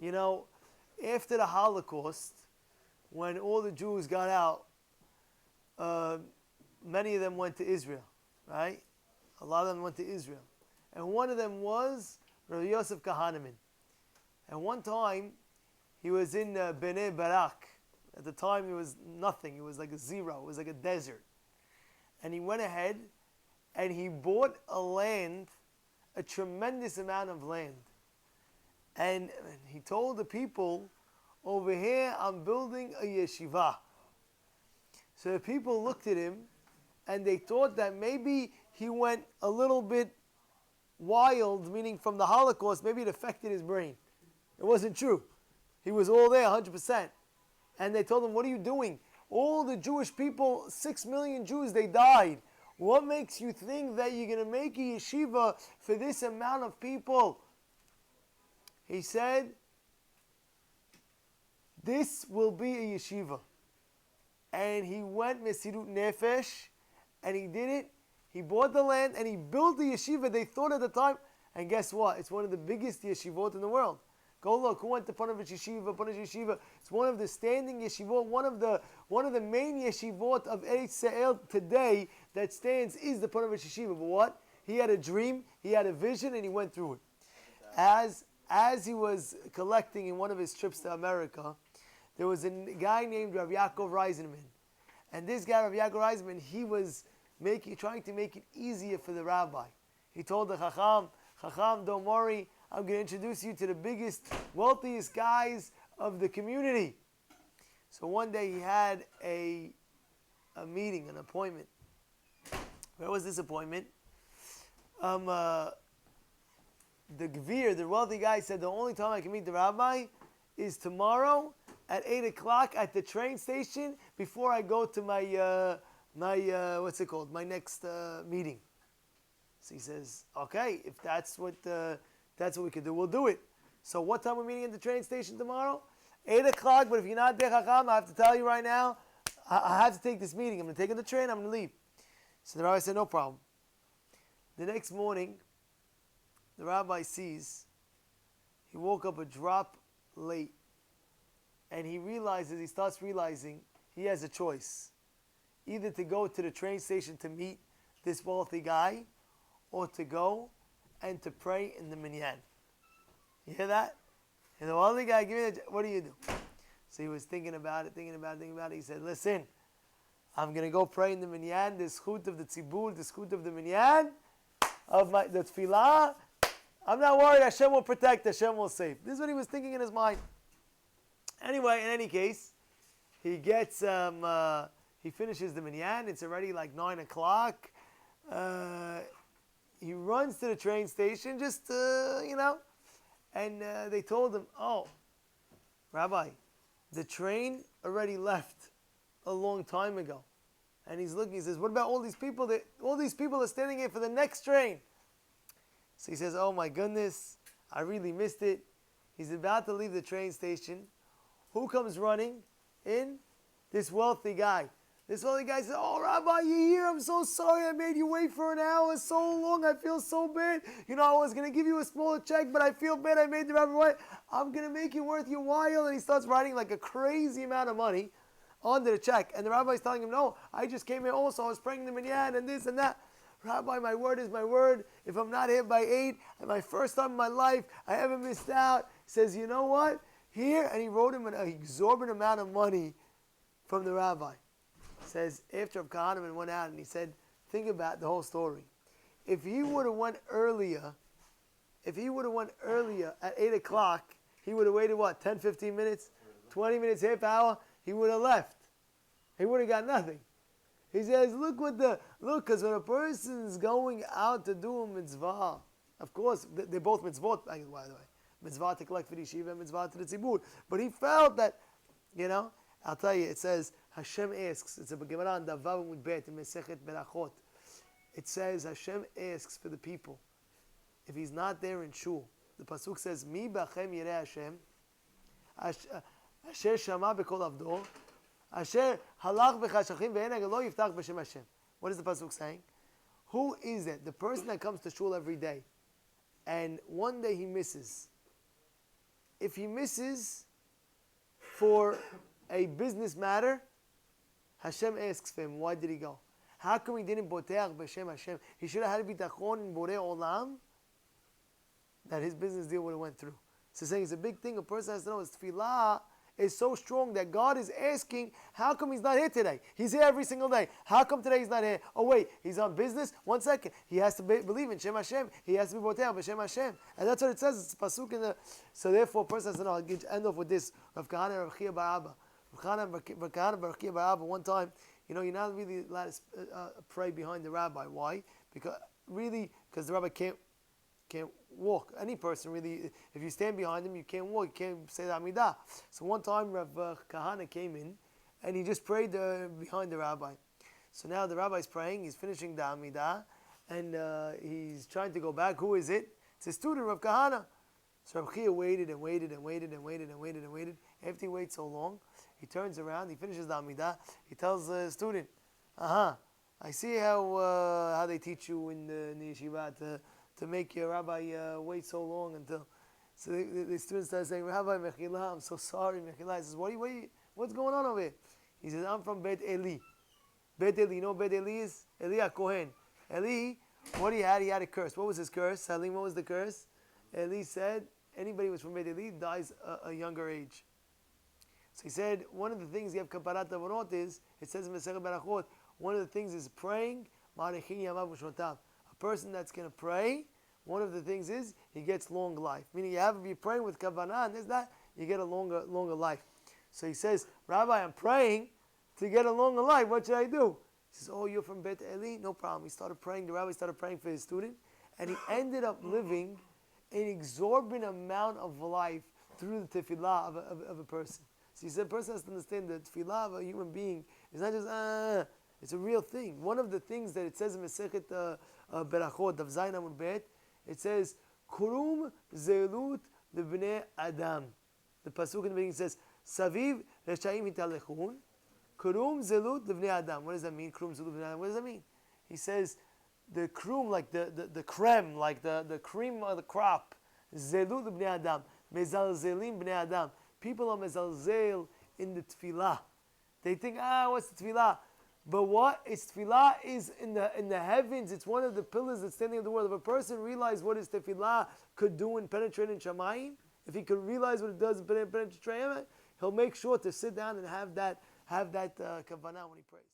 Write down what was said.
You know, after the Holocaust, when all the Jews got out, many of them went to Israel, right? A lot of them went to Israel. And one of them was Rabbi Yosef Kahana. And one time, he was in Bnei Barak. At the time, it was nothing. It was like a zero. It was like a desert. And he went ahead and he bought a tremendous amount of land. And he told the people, over here, I'm building a yeshiva. So the people looked at him and they thought that maybe he went a little bit wild, meaning from the Holocaust, maybe it affected his brain. It wasn't true. He was all there, 100%. And they told him, what are you doing? All the Jewish people, 6 million Jews, they died. What makes you think that you're going to make a yeshiva for this amount of people? He said, this will be a yeshiva. And he went Mesirut Nefesh, and he did it. He bought the land, and he built the yeshiva. They thought at the time, and guess what? It's one of the biggest yeshivot in the world. Go look, who went to Ponevezh Yeshiva? It's one of the standing yeshivot, one of the main yeshivot of Eretz Yisrael today that stands is the Ponevezh Yeshiva. But what? He had a dream, he had a vision, and he went through it. As he was collecting in one of his trips to America, there was a guy named Rabbi Yaakov Reisenman. And this guy, Rabbi Yaakov Reisenman, he was trying to make it easier for the rabbi. He told the Chacham, don't worry, I'm going to introduce you to the biggest, wealthiest guys of the community. So one day he had a meeting, an appointment. Where was this appointment? The Gvir, the wealthy guy, said the only time I can meet the rabbi is tomorrow at 8 o'clock at the train station before I go to my my next meeting. So he says, okay, if that's what we can do, we'll do it. So what time we're meeting at the train station tomorrow? 8 o'clock, but if you're not there, Chacham, I have to tell you right now, I have to take this meeting. I'm going to take the train, I'm going to leave. So the rabbi said, no problem. The next morning, the rabbi sees, he woke up a drop late, and he starts realizing he has a choice. Either to go to the train station to meet this wealthy guy, or to go and to pray in the minyan. You hear that? And the wealthy guy, what do you do? So he was thinking about it. He said, listen, I'm going to go pray in the minyan, the zchut of the tzibur, the zchut of the minyan, the tefillah. I'm not worried, Hashem will protect, Hashem will save. This is what he was thinking in his mind. Anyway, in any case, he gets, he finishes the minyan. It's already like 9 o'clock. He runs to the train station, just, and they told him, oh, Rabbi, the train already left a long time ago. And he's looking, he says, what about all these people? All these people are standing here for the next train. So he says, oh my goodness, I really missed it. He's about to leave the train station. Who comes running in? This wealthy guy. This wealthy guy says, oh, Rabbi, you're here. I'm so sorry I made you wait for an hour so long. I feel so bad. I was going to give you a smaller check, but I feel bad I made the rabbi wait. I'm going to make it worth your while. And he starts writing like a crazy amount of money onto the check. And the rabbi is telling him, no, I just came here also. I was praying the minyan and this and that. Rabbi, my word is my word. If I'm not here by 8, and my first time in my life, I haven't missed out. He says, you know what? Here, and he wrote him an exorbitant amount of money from the rabbi. He says, after Kahana went out, and he said, think about the whole story. If he would have went earlier at 8 o'clock, he would have waited, 10, 15 minutes? 20 minutes, half hour? He would have left. He would have got nothing. He says, look, because when a person is going out to do a mitzvah, of course, they're both mitzvot, by the way. Mitzvah to collect for the yeshiva, mitzvah to the tzibur. But he felt that, I'll tell you, it says, Hashem asks, it's a Gemara on Davav Amud Bet in Mesechet Berachot. It says, Hashem asks for the people. If he's not there in shul, the pasuk says, Mi bachem yireh Hashem, Asher shama bekol avdo, Asher halach b'chashachim ve'enag lo yiftach b'shem Hashem. What is the pasuk saying? Who is it? The person that comes to shul every day, and one day he misses. if he misses for a business matter, Hashem asks him, why did he go? How come he didn't boteach b'shem Hashem? He should have had bitachon in Borei Olam that his business deal would have went through. So saying it's a big thing. A person has to know his tefillah is so strong that God is asking, how come he's not here today? He's here every single day. How come today he's not here? Oh wait, he's on business? 1 second. He has to believe in Shem Hashem. He has to be boteach b'Shem Hashem. And that's what it says. It's pasuk in the... So therefore, a person has to know. I'll end off with this. Rav Kahana and Rav Chia bar Abba. Rav Kahana and Rav Chia bar Abba, one time, you're not really allowed to pray behind the rabbi. Why? Because the rabbi can't walk. Any person really, if you stand behind him, you can't walk. You can't say the Amidah. So one time, Rav Kahana came in, and he just prayed behind the rabbi. So now the rabbi's praying. He's finishing the Amidah, and he's trying to go back. Who is it? It's a student, Rav Kahana. So Rav Chia waited and waited and waited and waited and waited and waited. After he waits so long, he turns around. He finishes the Amidah. He tells the student, I see how they teach you in the yeshiva to make your rabbi wait so long until... So the students start saying, Rabbi Mechila, I'm so sorry, Mechila. He says, what's going on over here? He says, I'm from Bet Eli. Bet Eli, you know what Bet Eli is? Eli HaKohen. Eli, what he had a curse. What was his curse? Salim, what was the curse? Eli said, anybody who was from Bet Eli dies a younger age. So he said, one of the things you have kaparat avonot is, it says in Masechet Berachot, one of the things is praying, ma'arechin yamav u'shnotav. A person that's going to pray, one of the things is he gets long life. Meaning you have to be praying with kavanah, and there's that, you get a longer life. So he says, Rabbi, I'm praying to get a longer life. What should I do? He says, oh, you're from Bet Eli? No problem. He started praying. The rabbi started praying for his student, and he ended up living an exorbitant amount of life through the tefillah of a person. So he said, a person has to understand that tefillah of a human being is not just, it's a real thing. One of the things that it says in Masechet Berachot, Daf Zayin Amud Bet, it says, Kurum zelut lebnei Adam. The pasuk in the beginning says, Saviv reshaim hitalechun, Kurum zelut lebnei Adam. What does that mean? Kurum zelut lebnei Adam. What does that mean? He says, the krum, like the creme, like the cream of the crop, zelut lebnei Adam, mezalzelim bnei Adam. People are mezalzel in the tefillah. They think, what's the tefillah? But what? It's tefillah is in the heavens. It's one of the pillars that's standing in the world. If a person realized what his tefillah could do in penetrating shamayim, if he could realize what it does in penetrating shamayim, he'll make sure to sit down and have that kavanah when he prays.